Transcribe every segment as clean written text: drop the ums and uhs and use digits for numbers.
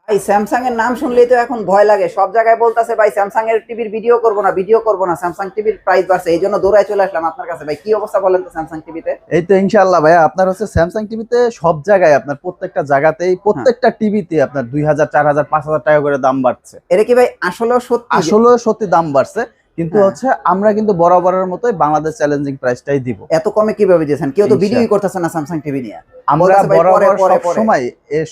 ভাই স্যামসাং এর নাম শুনলেই তো এখন ভয় লাগে, সব জায়গায় বলতাছে ভাই স্যামসাং এর টিভির ভিডিও করব না, স্যামসাং টিভির প্রাইস বাড়ছে, এই জন্য দৌড়ায় চলে আসলাম আপনার কাছে। ভাই কি অবস্থা বলেন তো স্যামসাং টিভিতে? এই তো ইনশাআল্লাহ ভাইয়া, আপনার হচ্ছে স্যামসাং টিভিতে সব জায়গায় আপনার প্রত্যেকটা জায়গাতেই হ্যাঁ, প্রত্যেকটা টিভিতে আপনার 2000 4000 5000 টাকা করে দাম বাড়ছে। এটা কি ভাই আসলেও সত্যি? আসলে সত্যি দাম বাড়ছে, কিন্তু হ্যাঁ, হচ্ছে আমরা কিন্তু বরাবরের মতোই বাংলাদেশ চ্যালেঞ্জিং প্রাইসটাই দিব। এত কমে কিভাবে দিয়েছেন? কেউ তো ইনশাআল্লাহ। ভিডিওই করতেছে না স্যামসাং টিভি নিয়ে। আমরা বলতেছে ভাই পরে বরাবর পরে সব পরে। সময়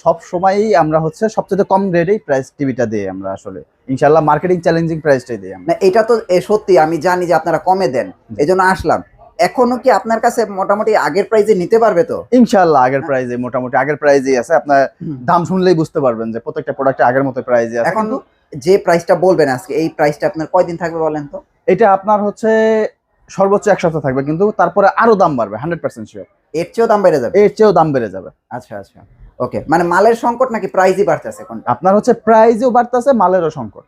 সব সময়ই আমরা হচ্ছে সবচেয়ে কম রেটেই প্রাইস টিভিটা দিই আমরা, আসলে ইনশাআল্লাহ মার্কেটিং চ্যালেঞ্জিং প্রাইসটাই দিই আমরা। না এটা তো সত্যি, আমি জানি যে আপনারা কমে দেন, এই জন্য আসলাম। এখনো কি আপনার কাছে মোটামুটি আগের প্রাইসে নিতে পারবে তো? ইনশাআল্লাহ আগের প্রাইজে, মোটামুটি আগের প্রাইজেই আছে। আপনার হুম। দাম শুনলেই বুঝতে পারবেন যে প্রত্যেকটা প্রোডাক্টে আগের মতো প্রাইজে আছে। এখন কিন্তু যে প্রাইসটা বলবেন আজকে, এই প্রাইসটা আপনার কয়দিন থাকবে বলেন তো? এটা আপনার হচ্ছে সর্বোচ্চ 1 সপ্তাহ থাকবে, কিন্তু তারপরে আরো দাম বাড়বে 100% শিওর। এর চেয়েও দাম বেড়ে যাবে? এর চেয়েও দাম বেড়ে যাবে। আচ্ছা আচ্ছা, ওকে। মানে মালের সংকট নাকি প্রাইসই বাড়তেছে কোনটা? আপনার হচ্ছে প্রাইজও বাড়তেছে, মালেরও সংকট,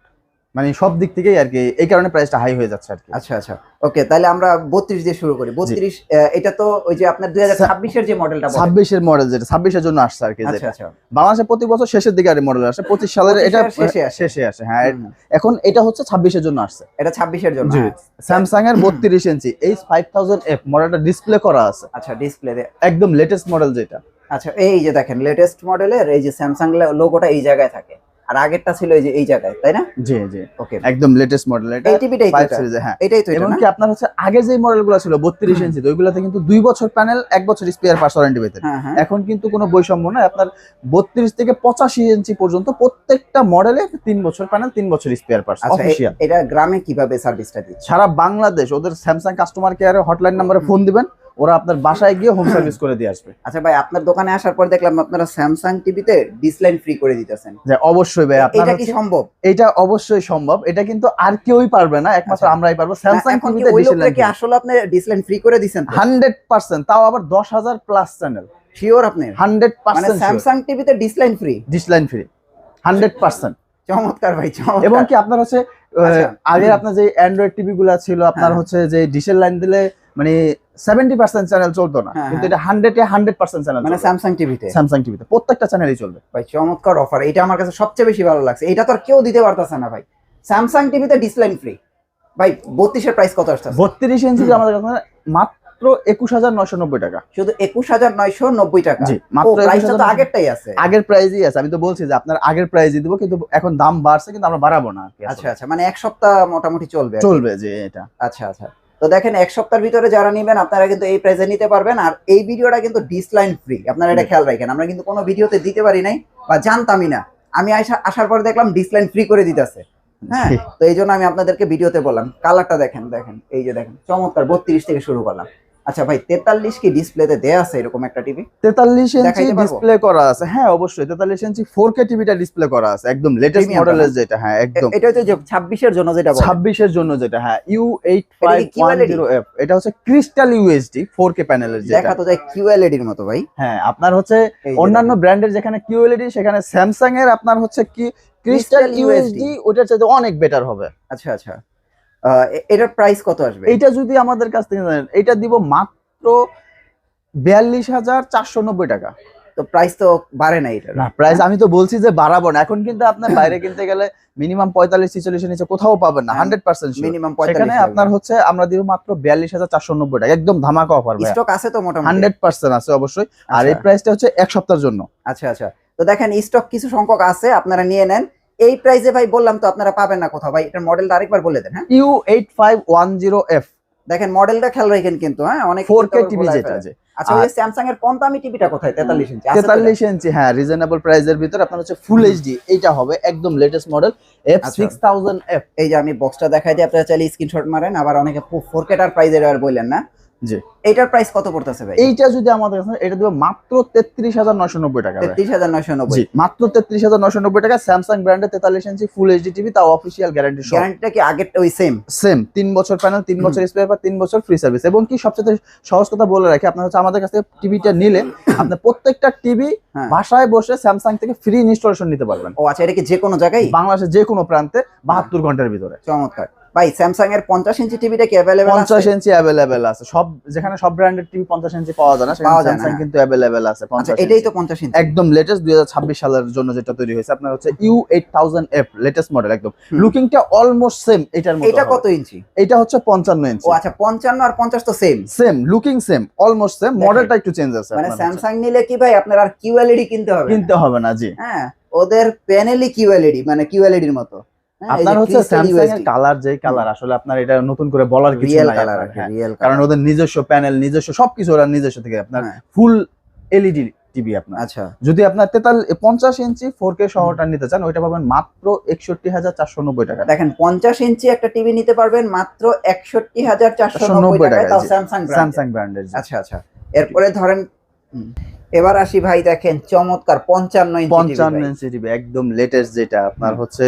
মানে সব দিক থেকেই আর কি, এই কারণে প্রাইসটা হাই হয়ে যাচ্ছে আর কি। আচ্ছা আচ্ছা, ওকে। তাহলে আমরা 32 দিয়ে শুরু করি। 32 এটা তো ওই যে আপনার 2026 এর যে মডেলটা বলে। 26 এর মডেল, যেটা 26 এর জন্য আসছে আর কি। আচ্ছা যেটা আচ্ছা, বাংলাদেশে প্রতি বছর শেষের দিকে আর মডেল আসে, 25 সালের 25 এটা এর শেষে আসে। শেষে আসে। হ্যাঁ, হুম, এখন এটা হচ্ছে 26 এর জন্য আসছে। এটা 26 এর জন্য। জি, হ্যাঁ। স্যামসাং এর 32 ইঞ্চি H5000F মডেলটা ডিসপ্লে করা আছে, আচ্ছা, ডিসপ্লে একদম লেটেস্ট মডেল যেটা। আচ্ছা, এই যে দেখেন লেটেস্ট মডেলের এই যে স্যামসাং লোগোটা এই জায়গায় থাকে, আর আগেরটা ছিল এই যে এই জায়গায়, তাই না? জি জি, ওকে। একদম লেটেস্ট মডেল এটা। এই টিভিটাই তো 5 এটা? সিরিজে, হ্যাঁ। এটাই তো এটা এবং না? কি আপনার হচ্ছে আগে যে মডেলগুলো ছিল 32 ইঞ্চি, ওইগুলোতে কিন্তু 2 বছর প্যানেল, 1 বছর স্পেয়ার পার্টস ওয়ারেন্টি পেতেন। হ্যাঁ হ্যাঁ। এখন কিন্তু কোনো বৈষম্য নাই, আপনার 32 থেকে 85 ইঞ্চি পর্যন্ত প্রত্যেকটা মডেলে 3 বছর প্যানেল, 3 বছর স্পেয়ার পার্টস আচ্ছা, অফিশিয়াল। এটা গ্রামে কিভাবে সার্ভিসটা দিচ্ছে? সারা বাংলাদেশ ওদের স্যামসাং কাস্টমার কেয়ারে হটলাইন নম্বরে ফোন দিবেন, ওরা আপনার বাসায় গিয়ে হোম সার্ভিস করে দিয়ে আসবে। আচ্ছা ভাই, আপনার দোকানে আসার পর দেখলাম আপনারা স্যামসাং টিভিতে ডিসলাইন ফ্রি করে দিতেছেন। যে অবশ্যই ভাই, আপনার এটা কি সম্ভব? এটা অবশ্যই সম্ভব। এটা কিন্তু আর কেউই পারবে না, একমাত্র আচ্ছা। আমরাই পারবো। না, স্যামসাং এখন কি টিভিতে ওই লোকটা ডিসলাইন কি আসলে আপনি ডিসলাইন ফ্রি করে দিছেন তো? 100%, তাও আবার 10,000 প্লাস চ্যানেল। শিওর আপনি? মানে 100% স্যামসাং টিভিতে ডিসলাইন ফ্রি? ডিসলাইন ফ্রি 100%। চমৎকার ভাই, চমৎকার। এবং কি আপনার হচ্ছে আচ্ছা। আগে আপনার যে অ্যান্ড্রয়েড টিভি গুলা ছিল, আপনার হ্যাঁ। হচ্ছে যে ডিশের লাইন দিলে মানে 70% চ্যানেল চলতো না, হ্যাঁ, কিন্তু হ্যাঁ। এটা 100% চ্যানেল মানে স্যামসাং টিভিতে? স্যামসাং টিভিতে প্রত্যেকটা চ্যানেলই চলবে। ভাই চমৎকার অফার, এটা আমার কাছে সবচেয়ে বেশি ভালো লাগছে। এটা তো আর কেউ দিতে পারতেছে না ভাই, স্যামসাং টিভিতে ডিসলাইন ফ্রি। ভাই 32 এর প্রাইস কত আসছে? 32 ইঞ্চি আমাদের কাছে মাত্র 21,990 টাকা। শুধু 21,990 টাকা? জি, ও, মাত্র প্রাইসটা তো 21,990 আগেরটাই আছে। আগের প্রাইজই আছে। আমি তো বলছি যে আপনার আগের প্রাইজই দিব, কিন্তু এখন দাম বাড়ছে, কিন্তু আমরা বাড়াবো না আর কি আসলে। আচ্ছা আচ্ছা, মানে এক সপ্তাহ মোটামুটি চলবে আর কি। চলবে যে এটা। আচ্ছা আচ্ছা, তো দেখেন এক সপ্তাহের ভিতরে যারা নেবেন আপনারা কিন্তু এই প্রাইসে নিতে পারবেন। আর এই ভিডিওটা কিন্তু ডিসলাইন ফ্রি, আপনারা এটা খেয়াল রাখেন। আমরা কিন্তু কোনো ভিডিওতে দিতে পারি নাই বা জানতামই না, আমি আসার পর দেখলাম ডিসলাইন ফ্রি করে দিতেছে। হ্যাঁ, তো এই জন্য আমি আপনাদেরকে ভিডিওতে বললাম। কালারটা দেখেন, দেখেন এই যে দেখেন, চমৎকার। 32 থেকে শুরু করলাম। আচ্ছা ভাই, 43 কি ডিসপ্লেতে দেয়া আছে এরকম একটা টিভি? 43 ইঞ্চি দেখাইতে পারবো? ডিসপ্লে করা আছে, হ্যাঁ অবশ্যই। 43 ইঞ্চি 4K টিভিটা ডিসপ্লে করা আছে, একদম লেটেস্ট Premium মডেলের টা? যেটা, হ্যাঁ একদম। এটা হচ্ছে যে 26 এর জন্য যেটা বলে। 26 এর জন্য যেটা, হ্যাঁ এটা কি QLED? U8510F। এটা হচ্ছে ক্রিস্টাল ইউএসডি 4K প্যানেলের যেটা। দেখা তো যায় QLED এর মতো ভাই। হ্যাঁ, আপনার হচ্ছে এই যে অন্যান্য দেখেন। ব্র্যান্ডের যেখানে QLED, সেখানে স্যামসাং এর আপনার হচ্ছে কি ক্রিস্টাল Crystal ইউএসডি, ওটার চাইতে অনেক বেটার হবে। আচ্ছা আচ্ছা, এটার প্রাইস কত আসবে? এইটা যদি আমাদের কাছ থেকে নেন, এটা দিব মাত্র 42,490 টাকা। তো প্রাইস তো বাড়ে না এটার? না, প্রাইস আমি তো বলছি যে বাড়াবো না। এখন কিন্তু আপনার বাইরে কিনতে গেলে মিনিমাম 45-46 এর নিচে কোথাও পাবেন না, 100% শিওর। মিনিমাম 45। সেখানে আপনার হচ্ছে আমরা দিব মাত্র 42,490 টাকা, একদম ধামাকা অফার ভাই। স্টক আছে তো মোটামুটি? 100% আছে অবশ্যই। আর আচ্ছা। এই প্রাইসটা হচ্ছে এক সপ্তাহের জন্য। আচ্ছা আচ্ছা, তো দেখেন স্টক কিছু সংখ্যক আছে, আপনারা নিয়ে নেন। এই প্রাইসে ভাই বললাম তো আপনারা পাবেন না কোথাও। ভাই এটার মডেলটা আরেকবার বলে দেন। হ্যাঁ, U8510F দেখেন মডেলটা খেয়াল রাখেন কিন্তু। হ্যাঁ, অনেক 4K টিভি যেটা যে। আচ্ছা, ওই স্যামসাং এর কম দামি টিভিটা কোথায়? 43 ইঞ্চি আছে তো? 43 ইঞ্চি, হ্যাঁ রিজনেবল প্রাইসের ভিতর আপনার হচ্ছে ফুল এইচডি, এইটা হবে একদম লেটেস্ট মডেল F6000F। এই যে আমি বক্সটা দেখাই দিই, আপনারা চাইলে স্ক্রিনশট মারেন। আবার অনেকে 4K টার প্রাইজের আর বললেন না। জি, এইটার প্রাইস কত পড়তেছে ভাই? এইটা যদি আমাদের কাছে, এটা দিব মাত্র 33,990 টাকা ভাই। 33,990? জি, মাত্র 33,990 টাকা। স্যামসাং ব্র্যান্ডের 43 ইঞ্চি ফুল এইচডি টিভি, তাও অফিশিয়াল গ্যারান্টি সহ। গ্যারান্টিটা কি আগের ওই সেম? সেম 3 বছর প্যানেল, 3 বছর স্পেয়ার পার্ট, 3 বছর ফ্রি সার্ভিস। এবং কি সবচেয়ে সহজ কথা বলে রাখি, আপনার হচ্ছে আমাদের কাছ থেকে টিভিটা নিলে আপনি প্রত্যেকটা টিভি হ্যাঁ। বাসায় বসে স্যামসাং থেকে ফ্রি ইনস্টলেশন নিতে পারবেন। ও আচ্ছা, এটা কি যে কোনো জায়গায়? বাংলাদেশের যে কোনো প্রান্তে 72 ঘন্টার ভিতরে। চমৎকার। ভাই স্যামসাং এর 50 ইঞ্চি টিভিটা কি अवेलेबल আছে? 50 ইঞ্চি अवेलेबल আছে। সব যেখানে সব ব্র্যান্ডের টিভি 50 ইঞ্চি পাওয়া যায় না, সেখানে স্যামসাং কিন্তু अवेलेबल আছে 50 আচ্ছা, এটাই তো 50 ইঞ্চি একদম লেটেস্ট 2026 সালের জন্য যেটা তৈরি হয়েছে আপনার হচ্ছে U8000F লেটেস্ট মডেল একদম। লুকিংটা অলমোস্ট সেম এটার মতো। এটা কত ইঞ্চি? এটা হচ্ছে 55 ইঞ্চি। ও আচ্ছা, 55 আর 50 তো same same looking same almost same, মডেলটা একটু চেঞ্জ আছে। মানে স্যামসাং নিলে কি ভাই আপনার আর কিউএলইডি কিনতে হবে? কিনতে হবে না, জি। হ্যাঁ, ওদের প্যানেলই কিউএলইডি, মানে কিউএলইডির মতো। আপনার হচ্ছে স্যামসাং এর কালার যেই কালার, আসলে আপনার এটা নতুন করে বলার কিছু রিয়েল নাই কালার, আপনার, হ্যাঁ। রিয়েল কারণ ওদের নিজস্ব প্যানেল, নিজস্ব সবকিছু ওরা নিজস্ব থেকে আপনার হ্যাঁ। ফুল এলইডি টিভি আপনার। আচ্ছা, যদি আপনার 50 ইঞ্চি 4K সহটা নিতে চান, ওইটা পাবেন মাত্র 61,490 টাকা। দেখেন 50 ইঞ্চি একটা টিভি নিতে পারবেন মাত্র 61,490 টাকায়, তাও স্যামসাং স্যামসাং ব্র্যান্ডের। আচ্ছা আচ্ছা, এরপরে ধরেন এবার আসি ভাই, দেখেন চমৎকার 55 ইঞ্চি টিভি। 55 ইঞ্চি টিভি একদম লেটেস্ট, যেটা আপনার হচ্ছে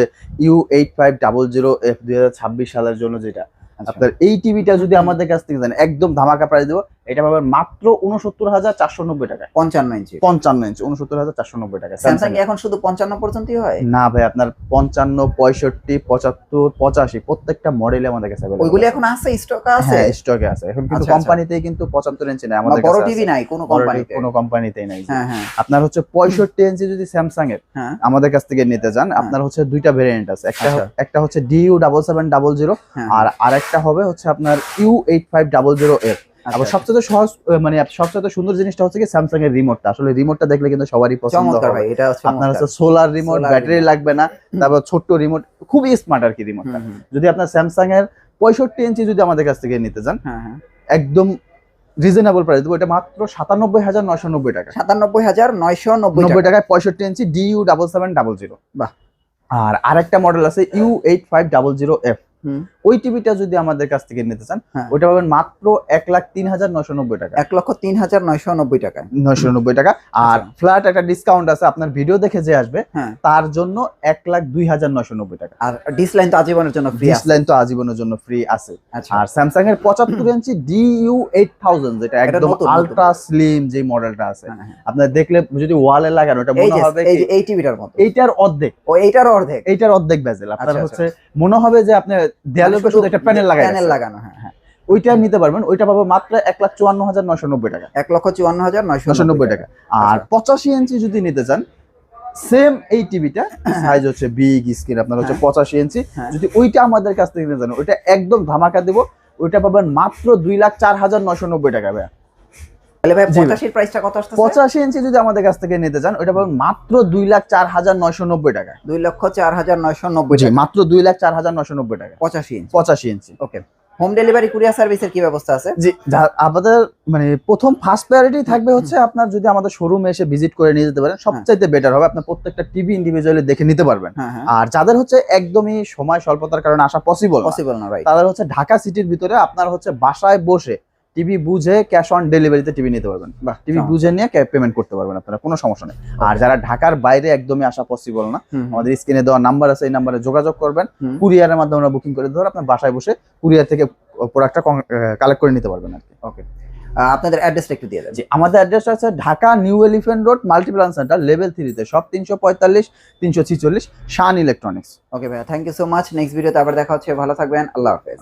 U8500F 2026 সালের জন্য যেটা আপনার এই টিভিটা যদি আমাদের কাছ থেকে দেন একদম ধামাকা প্রাইস দেবো, এটা পাবেন মাত্র 69,490 টাকা। 55 ইঞ্চি 69,490 টাকা। স্যামসাং এখন শুধু 55 পর্যন্তই হয় না ভাই, আপনার 55, 65, 75, 85 প্রত্যেকটা মডেলে আমাদের কাছে अवेलेबल। ওইগুলি এখন আছে, স্টকে আছে? হ্যাঁ, স্টকে আছে এখন, কিন্তু আচ্ছা, কোম্পানিতেই কিন্তু 75 ইঞ্চি নাই আমাদের কাছে। বড় টিভি নাই কোনো কোম্পানিতে? কোনো কোম্পানিতেই নাই। হ্যাঁ হ্যাঁ, আপনার হচ্ছে 65 ইঞ্চি যদি স্যামসাং এর হ্যাঁ আমাদের কাছ থেকে নিতে যান, আপনার হচ্ছে দুইটা ভেরিয়েন্ট আছে। একটা হচ্ছে DU7700 হ্যাঁ, আর আরেকটা হবে হচ্ছে আপনার U8500F। আবার সবচেয়ে সহজ মানে সবচেয়ে সুন্দর জিনিসটা হচ্ছে কি স্যামসাং এর রিমোটটা। আসলে রিমোটটা দেখলে কিন্তু সবারই পছন্দ চমৎকার ভাই, হবে। এটা হচ্ছে আপনার হচ্ছে সোলার রিমোট, ব্যাটারি লাগবে না, তারপর ছোট্ট রিমোট, খুবই স্মার্ট আর কি রিমোটটা। যদি আপনার স্যামসাং এর 65 ইঞ্চি যদি আমাদের কাছ থেকে নিতে যান, হ্যাঁ হ্যাঁ, একদম রিজনেবল প্রাইস দেবো, এটা মাত্র 97,990 টাকা। 97,990 টাকায় 65 ইঞ্চি DU7700। বাহ। আর আরেকটা মডেল আছে U8500F। ওই টিভিটা যদি আমাদের কাছ থেকে নিতে চান, ওইটা পাবেন মাত্র 1,03,990 টাকা। 1,03,990 টাকা। 990 টাকা। আর ফ্ল্যাট একটা ডিসকাউন্ট আছে, আপনার ভিডিও দেখে যে আসবে তার জন্য 1,02,990 টাকা। আর ডিসলাইন তো আজীবনের জন্য ফ্রি আছে। ডিসলাইন তো আজীবনের জন্য ফ্রি আছে। আচ্ছা, আর স্যামসাং এর 75 ইঞ্চি DU8000 যেটা একদম আলট্রা স্লিম যে মডেলটা আছে, আপনার দেখলে যদি ওয়ালে লাগানো ওটা মনে হবে এই টিভিটার মতো। এইটার অর্ধেক, ও এইটার অর্ধেক, এইটার অর্ধেক বেজেল। আপনার হচ্ছে মনে হবে যে আপনি দেয়ালের উপর শুধু একটা প্যানেল লাগানো। হ্যাঁ, ওইটা নিতে পারবেন, ওইটা পাবো মাত্র 1,54,990 টাকা। 1,54,990 টাকা। আর 85 ইঞ্চি যদি নিতে চান, সেম এই টিভিটা সাইজ হচ্ছে বিগ স্ক্রিন, আপনার হচ্ছে 85 ইঞ্চি। যদি ওইটা আমাদের কাছ থেকে নিতে চান, ওইটা একদম ধামাকা দেবো, ওইটা পাবেন মাত্র 2,04,990 টাকা। ভাই তাহলে ভাই 85 এর প্রাইসটা কত আসছে? 85 ইঞ্চি যদি আমাদের কাছ থেকে নিতে চান, ওইটা পাবেন মাত্র 2,04,990 টাকা। 2,04,990 জি, মাত্র 2,04,990 টাকা 85 ইঞ্চি। 85 ইঞ্চি। ওকে, হোম ডেলিভারি কুরিয়ার সার্ভিসের কি ব্যবস্থা আছে? জি, আমাদের মানে প্রথম ফার্স্ট প্রায়োরিটি থাকবে হচ্ছে আপনার যদি আমাদের শোরুমে এসে ভিজিট করে নিয়ে যেতে পারেন, সবচাইতে বেটার হবে। আপনার প্রত্যেকটা টিভি ইন্ডিভিজুয়ালি দেখে নিতে পারবেন। আর যাদের হচ্ছে একদমই সময় স্বল্পতার কারণে আসা পসিবল না, রাইট, তাদের হচ্ছে ঢাকা সিটির ভিতরে আপনার হচ্ছে বাসায় বসে টিভি বুঝে ক্যাশ অন ডেলিভারিতে টিভি নিতে পারবেন, বা টিভি বুঝে নিয়ে পেমেন্ট করতে পারবেন আপনারা, কোনো সমস্যা নেই। আর যারা ঢাকার বাইরে একদমই আসা পসিবল না, আমাদের স্ক্রিনে দেওয়া নাম্বার আছে, এই নাম্বারে যোগাযোগ করবেন, কুরিয়ারের মাধ্যমে বুকিং করে ধরে আপনার বাসায় বসে কুরিয়ার থেকে প্রোডাক্টটা কালেক্ট করে নিতে পারবেন আর কি। ওকে, আপনাদের অ্যাড্রেসটা একটু দিয়ে দেন। জি, আমাদের অ্যাড্রেস আছে Dhaka New Elephant Road Multiplan Center level 3 তে, সব 345 346 শান ইলেকট্রনিক্স। ওকে ভাই, thank you so much. Next ভিডিওতে আবার দেখা হচ্ছে, ভালো থাকবেন, আল্লাহ হাফেজ।